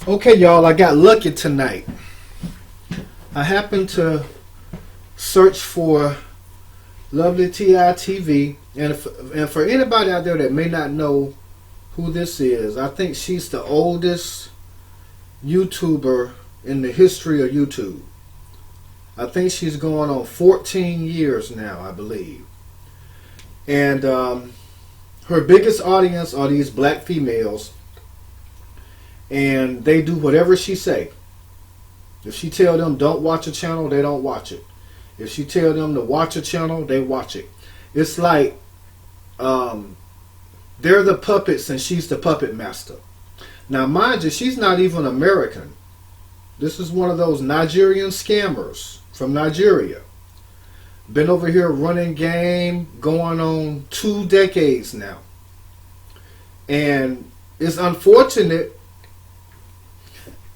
Okay, y'all, I got lucky tonight. I happened to search for Lovelytitv, and for anybody out there that may not know who this is, I think she's the oldest YouTuber in the history of YouTube. I think she's going on 14 years now, I believe. And her biggest audience are these black females, and they do whatever she say. If she tell them don't watch a channel, they don't watch it. If she tell them to watch a channel, they watch it. It's like they're the puppets and she's the puppet master. Now, mind you, she's not even American. This is one of those Nigerian scammers from Nigeria. Been over here running game going on 2 decades now. And it's unfortunate.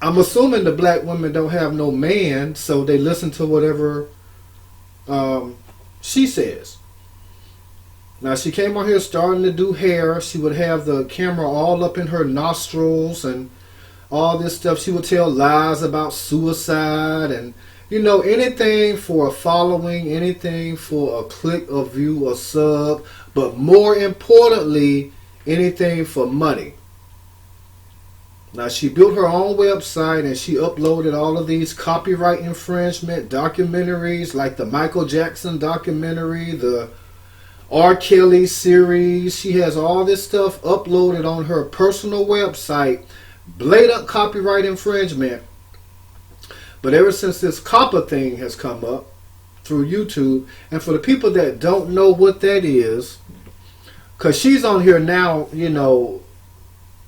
I'm assuming the black women don't have no man, so they listen to whatever she says. Now, she came on here starting to do hair. She would have the camera all up in her nostrils and all this stuff. She would tell lies about suicide and, you know, anything for a following, anything for a click, a view, a sub, but more importantly, anything for money. Now, she built her own website and she uploaded all of these copyright infringement documentaries like the Michael Jackson documentary, the R. Kelly series. She has all this stuff uploaded on her personal website. Blatant copyright infringement. But ever since this COPPA thing has come up through YouTube, and for the people that don't know what that is, because she's on here now, you know,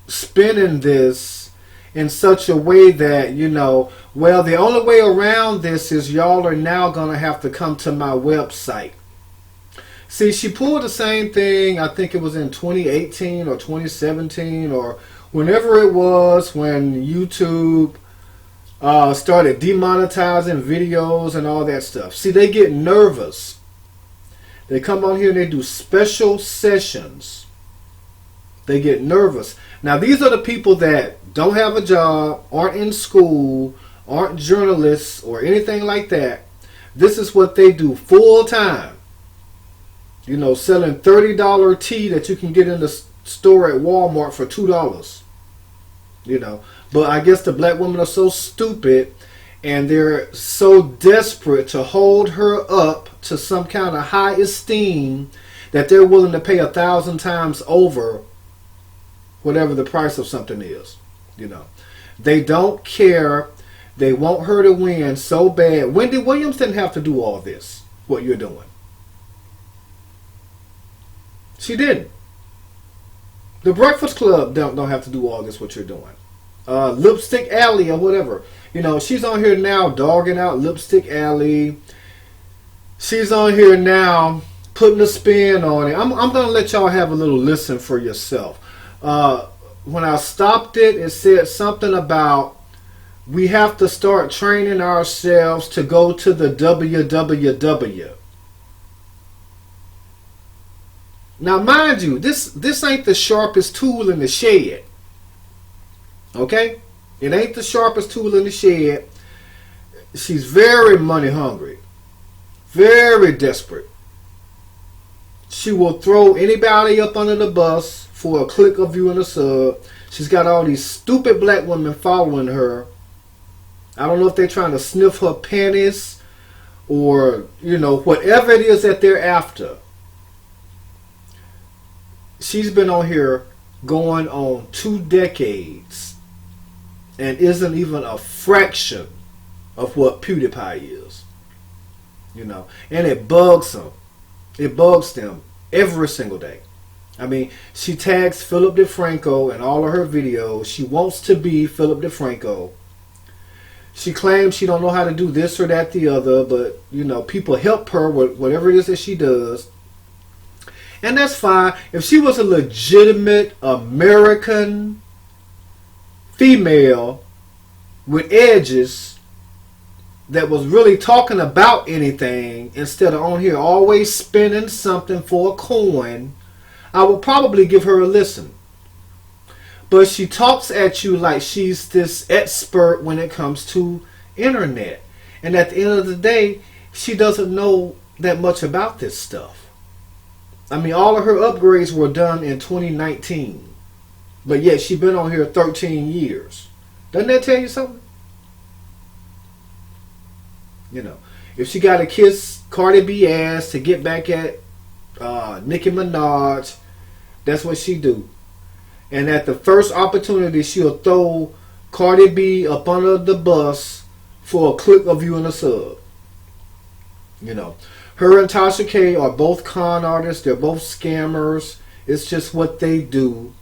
spinning this in such a way that, you know, well, the only way around this is y'all are now going to have to come to my website. See, she pulled the same thing, I think it was in 2018 or 2017 or whenever it was, when YouTube started demonetizing videos and all that stuff. See, they get nervous. They come on here and they do special sessions. They get nervous. Now, these are the people that don't have a job, aren't in school, aren't journalists or anything like that. This is what they do full time. You know, selling $30 tea that you can get in the store at Walmart for $2. You know, but I guess the black women are so stupid and they're so desperate to hold her up to some kind of high esteem that they're willing to pay 1,000 times over whatever the price of something is. You know, they don't care. They want her to win so bad. Wendy Williams didn't have to do all this, what you're doing. She didn't. The Breakfast Club don't have to do all this, what you're doing. Lipstick Alley or whatever. You know, she's on here now dogging out Lipstick Alley. She's on here now putting a spin on it. I'm going to let y'all have a little listen for yourself. When I stopped it, it said something about we have to start training ourselves to go to the WWW. Now, mind you, this ain't the sharpest tool in the shed. Okay? It ain't the sharpest tool in the shed. She's very money hungry. Very desperate. She will throw anybody up under the bus for a click, a view, and a sub. She's got all these stupid black women following her. I don't know if they're trying to sniff her panties or, you know, whatever it is that they're after. She's been on here going on 2 decades and isn't even a fraction of what PEWDIEPIE is. You know, and it bugs them. It bugs them every single day. I mean, she tags PHILLIP DEFRANCO in all of her videos. She wants to be PHILLIP DEFRANCO. She claims she don't know how to do this or that, the other, but, you know, people help her with whatever it is that she does. And that's fine. If she was a legitimate American female with edges that was really talking about anything instead of on here always spending something for a coin, I would probably give her a listen. But she talks at you like she's this expert when it comes to internet. And at the end of the day, she doesn't know that much about this stuff. I mean, all of her upgrades were done in 2019. But yet she's been on here 13 years. Doesn't that tell you something? You know, if she got to kiss Cardi B ass to get back at Nicki Minaj, that's what she do. And at the first opportunity, she'll throw Cardi B up under the bus for a click of you and a sub. You know, her and Tasha K are both con artists. They're both scammers. It's just what they do.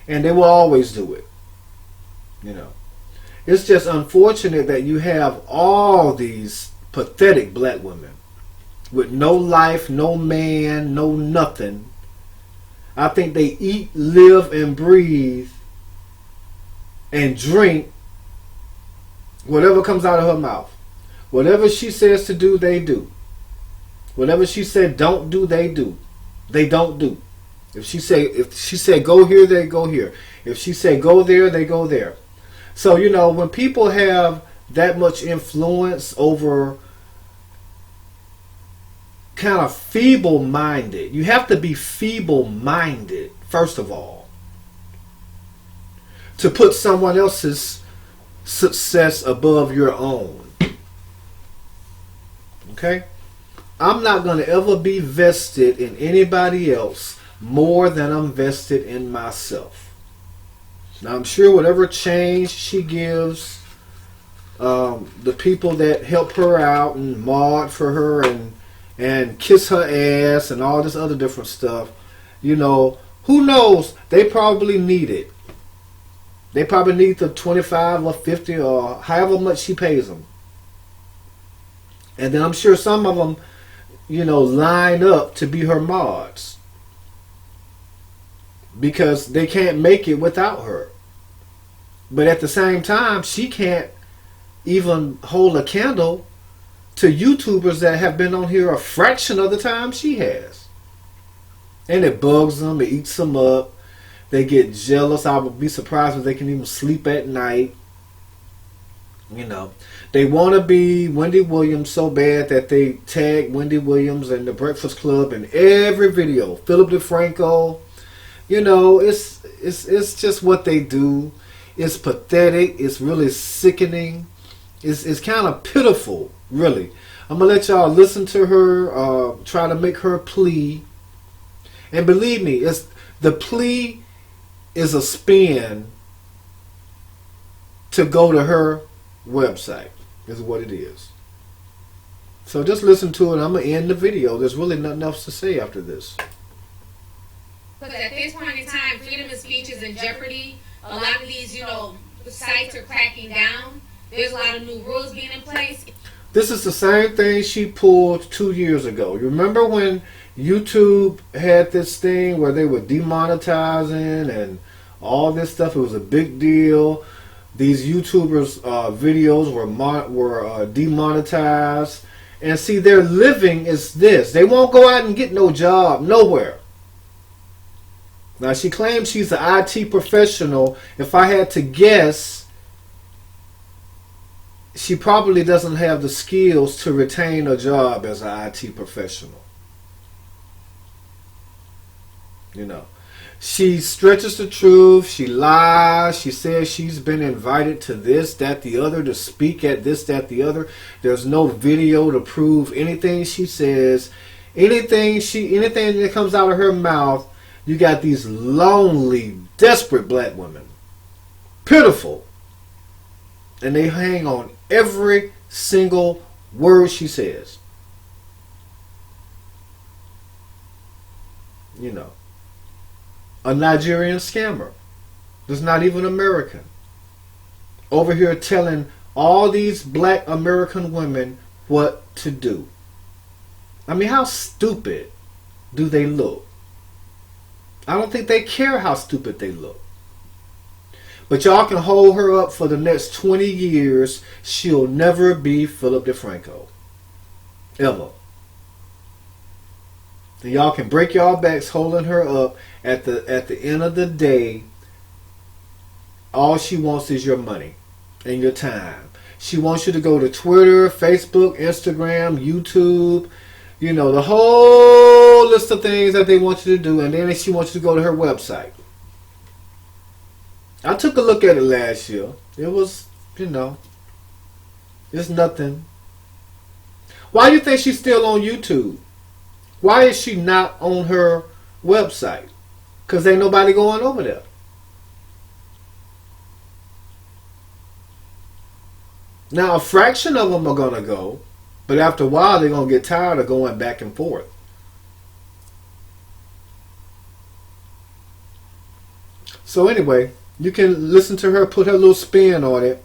And they will always do it. You know, it's just unfortunate that you have all these pathetic black women with no life, no man, no nothing. I think they eat, live, and breathe and drink whatever comes out of her mouth. Whatever she says to do, they do. Whatever she said don't do, they do. They don't do. If she said go here, they go here. If she said go there, they go there. So, you know, when people have that much influence over kind of feeble-minded, you have to be feeble-minded, first of all, to put someone else's success above your own. Okay? I'm not going to ever be vested in anybody else more than I'm vested in myself. Now, I'm sure whatever change she gives, the people that help her out and mod for her and kiss her ass and all this other different stuff, you know, who knows? They probably need it. They probably need the 25 or 50 or however much she pays them. And then I'm sure some of them, you know, line up to be her mods. Because they can't make it without her. But at the same time, she can't even hold a candle to YouTubers that have been on here a fraction of the time she has. And it bugs them, it eats them up. They get jealous. I would be surprised if they can even sleep at night. You know, they want to be Wendy Williams so bad that they tag Wendy Williams and the Breakfast Club in every video. PHILLIP DeFranco. You know, it's just what they do. It's pathetic. It's really sickening. It's kind of pitiful, really. I'm going to let y'all listen to her, try to make her plea. And believe me, the plea is a spin to go to her website, is what it is. So just listen to it. I'm going to end the video. There's really nothing else to say after this. Because at this point in time, freedom of speech is in jeopardy. A lot of these, you know, sites are cracking down. There's a lot of new rules being in place. This is the same thing she pulled 2 years ago. You remember when YouTube had this thing where they were demonetizing and all this stuff? It was a big deal. These YouTubers' videos were demonetized. And see, their living is this. They won't go out and get no job nowhere. Now, she claims she's an IT professional. If I had to guess, she probably doesn't have the skills to retain a job as an IT professional. You know, she stretches the truth. She lies. She says she's been invited to this, that, the other, to speak at this, that, the other. There's no video to prove anything she says. Anything that comes out of her mouth. You got these lonely, desperate black women. Pitiful. And they hang on every single word she says. You know. A Nigerian scammer. That's not even American. Over here telling all these black American women what to do. I mean, how stupid do they look? I don't think they care how stupid they look. But y'all can hold her up for the next 20 years. She'll never be PHILLIP DeFranco. Ever. And y'all can break y'all backs holding her up. At the end of the day, All she wants is your money and your time. She wants you to go to Twitter, Facebook, Instagram, YouTube, you know, the whole list of things that they want you to do. And then she wants you to go to her website. I took a look at it last year. It was, you know, it's nothing. Why do you think she's still on YouTube? Why is she not on her website? Because ain't nobody going over there. Now, a fraction of them are going to go, but after a while, they're going to get tired of going back and forth. So anyway, you can listen to her, put her little spin on it.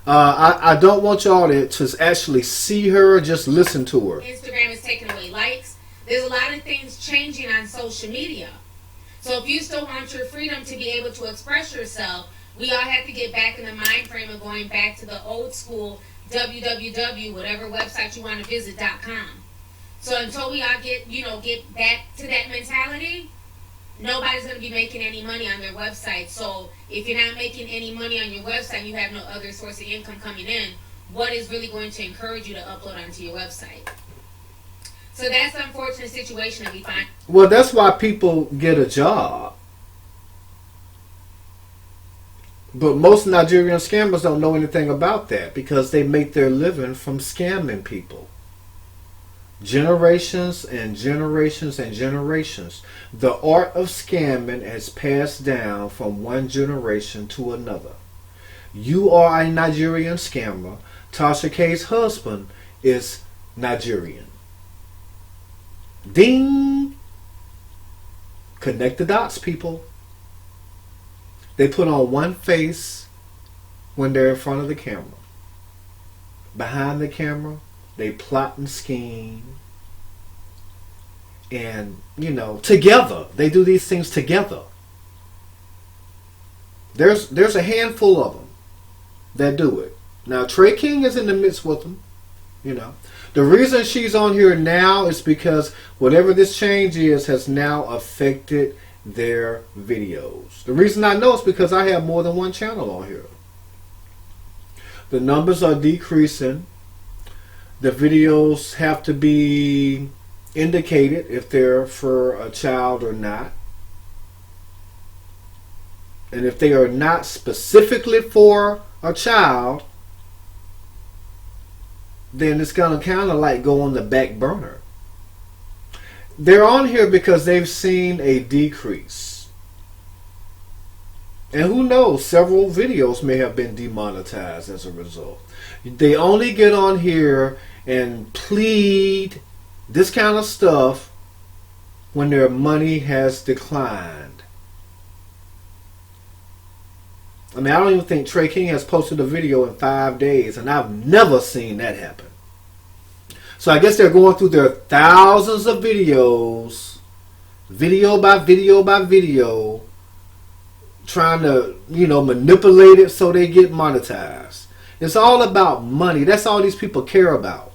I don't want y'all to actually see her, just listen to her. Instagram is taking away likes. There's a lot of things changing on social media. So if you still want your freedom to be able to express yourself, we all have to get back in the mind frame of going back to the old school www, whatever website you want to visit.com. So until we all get back to that mentality, nobody's going to be making any money on their website. So if you're not making any money on your website, you have no other source of income coming in, what is really going to encourage you to upload onto your website? So that's the unfortunate situation that we find. Well, that's why people get a job. But most Nigerian scammers don't know anything about that because they make their living from scamming people. Generations and generations and generations. The art of scamming has passed down from one generation to another. You are a Nigerian scammer. Tasha K's husband is Nigerian. Ding! Connect the dots, people. They put on one face when they're in front of the camera. Behind the camera, they plot and scheme. And, you know, together. They do these things together. There's a handful of them that do it. Now, Trey King is in the midst with them, you know. The reason she's on here now is because whatever this change is has now affected their videos. The reason I know is because I have more than one channel on here. The numbers are decreasing. The videos have to be indicated if they're for a child or not. And if they are not specifically for a child, then it's going to kind of like go on the back burner. They're on here because they've seen a decrease. And who knows, several videos may have been demonetized as a result. They only get on here and plead this kind of stuff when their money has declined. I mean, I don't even think Trey King has posted a video in 5 days, and I've never seen that happen. So I guess they're going through their thousands of videos, video by video by video, trying to, you know, manipulate it so they get monetized. It's all about money. That's all these people care about.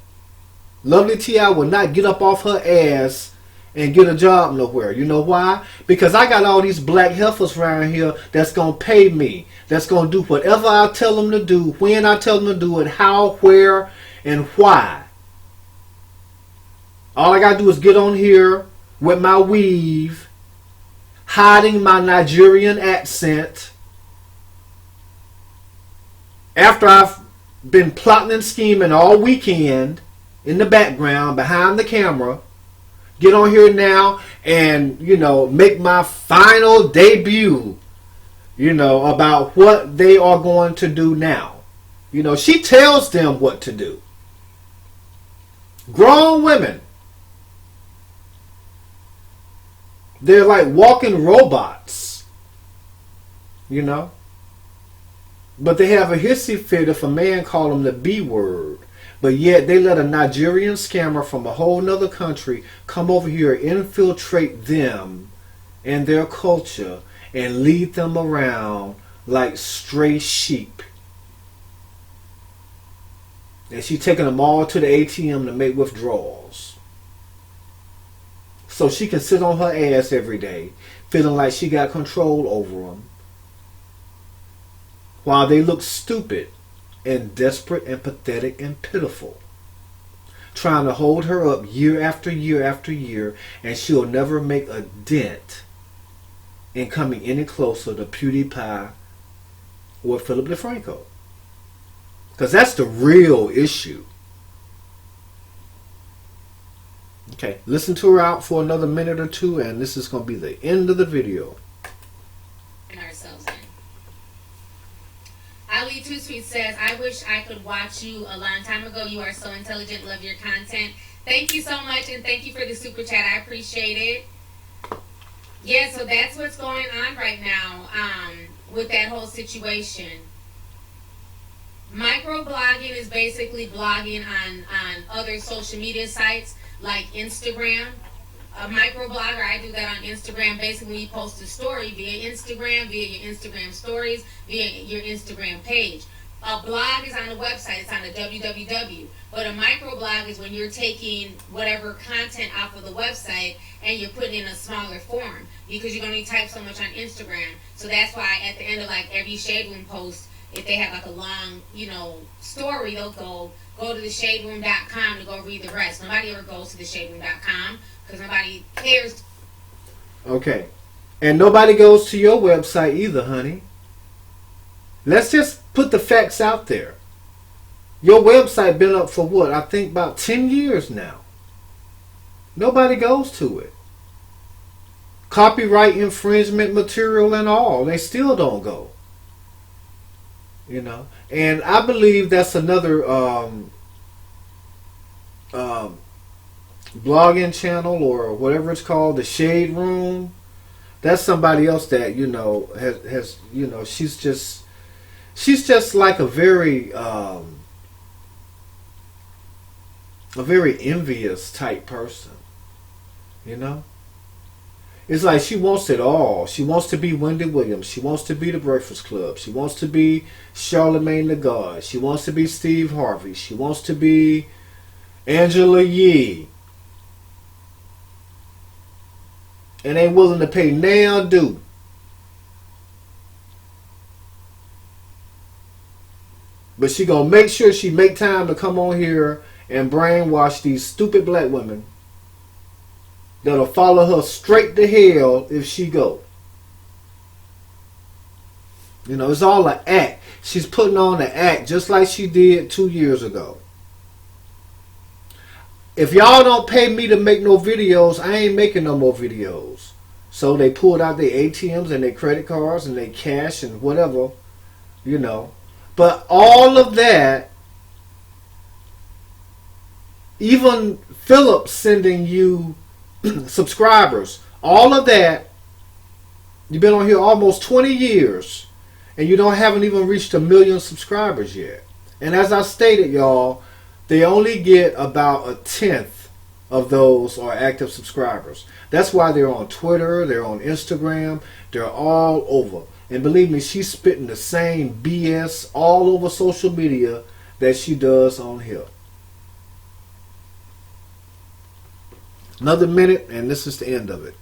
Lovely T.I. will not get up off her ass and get a job nowhere. You know why? Because I got all these black heifers around here that's going to pay me. That's going to do whatever I tell them to do, when I tell them to do it, how, where, and why. All I got to do is get on here with my weave, hiding my Nigerian accent. After I've been plotting and scheming all weekend in the background, behind the camera, get on here now and, you know, make my final debut, you know, about what they are going to do now. You know, she tells them what to do. Grown women. They're like walking robots, you know. But they have a hissy fit if a man called them the B word. But yet they let a Nigerian scammer from a whole nother country come over here, infiltrate them and their culture, and lead them around like stray sheep. And she's taking them all to the ATM to make withdrawals. So she can sit on her ass every day, feeling like she got control over them. while they look stupid and desperate and pathetic and pitiful, trying to hold her up year after year after year, and she'll never make a dent in coming any closer to PewDiePie or Philip DeFranco. Because that's the real issue. Okay, listen to her out for another minute or two, and this is going to be the end of the video. Ourselves in. Ali Too Sweet says, I wish I could watch you a long time ago. You are so intelligent. Love your content. Thank you so much, and thank you for the super chat. I appreciate it. Yeah, so that's what's going on right now with that whole situation. Microblogging is basically blogging on other social media sites like Instagram. A microblogger, I do that on Instagram. Basically, you post a story via Instagram, via your Instagram stories, via your Instagram page. A blog is on a website. It's on a www. But a microblog is when you're taking whatever content off of the website and you're putting in a smaller form, because you can only type so much on Instagram. So that's why at the end of like every Shade Room post, if they have like a long, story, they'll go to the shaderoom.com to go read the rest. Nobody ever goes to the shaderoom.com because nobody cares. Okay. And nobody goes to your website either, honey. Let's just put the facts out there. Your website been up for what? I think about 10 years now. Nobody goes to it. Copyright infringement material and all. They still don't go. And I believe that's another blogging channel or whatever it's called, the Shade Room. That's somebody else that has she's just like a very envious type person. It's like she wants it all. She wants to be Wendy Williams. She wants to be The Breakfast Club. She wants to be Charlemagne the God. She wants to be Steve Harvey. She wants to be Angela Yee. And ain't willing to pay now due. But she gonna make sure she make time to come on here and brainwash these stupid black women that'll follow her straight to hell if she go. It's all an act. She's putting on an act just like she did 2 years ago. If y'all don't pay me to make no videos, I ain't making no more videos. So they pulled out their ATMs and their credit cards and their cash and whatever, But all of that, even Philip sending you subscribers, all of that, you've been on here almost 20 years and you haven't even reached 1 million subscribers yet. And as I stated, y'all, they only get about 1/10 of those are active subscribers. That's why they're on Twitter, they're on Instagram, they're all over. And believe me, she's spitting the same BS all over social media that she does on here. Another minute, and this is the end of it.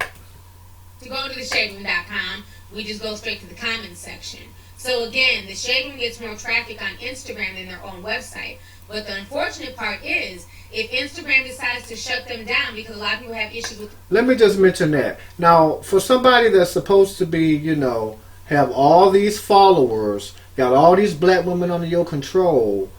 To go to the shaderoom.com, we just go straight to the comments section. So again, the Shade Room gets more traffic on Instagram than their own website. But the unfortunate part is, if Instagram decides to shut them down, because a lot of people have issues with... Let me just mention that. Now, for somebody that's supposed to be, have all these followers, got all these black women under your control,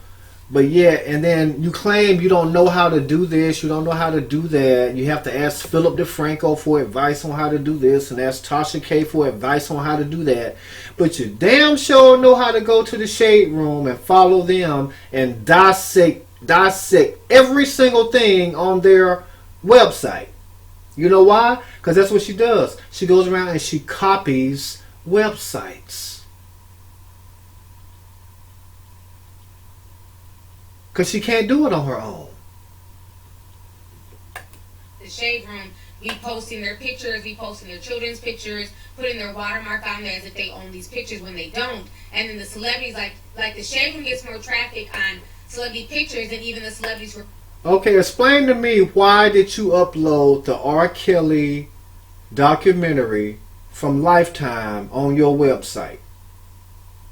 but yet, and then you claim you don't know how to do this, you don't know how to do that, you have to ask Philip DeFranco for advice on how to do this, and ask Tasha K for advice on how to do that, but you damn sure know how to go to the Shade Room and follow them and dissect every single thing on their website. You know why? Because that's what she does. She goes around and she copies websites. Because she can't do it on her own. The Shade Room be posting their pictures, be posting their children's pictures, putting their watermark on there as if they own these pictures when they don't. And then the celebrities, like the Shade Room gets more traffic on celebrity pictures than even the celebrities. Okay, explain to me, why did you upload the R. Kelly documentary from Lifetime on your website?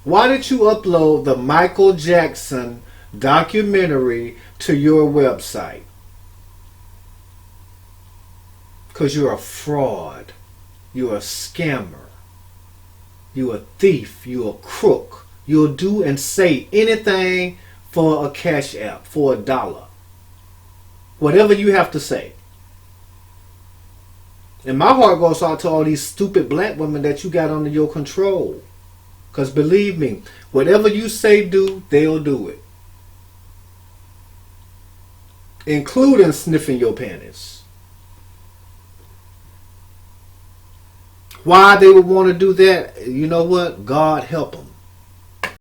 Why did you upload the Michael Jackson documentary to your website? Because you're a fraud. You're a scammer. You're a thief. You're a crook. You'll do and say anything for a cash app, for $1. Whatever you have to say. And my heart goes out to all these stupid black women that you got under your control. Because believe me, whatever you say do, they'll do it. Including sniffing your panties. Why they would want to do that, you know what? God help them.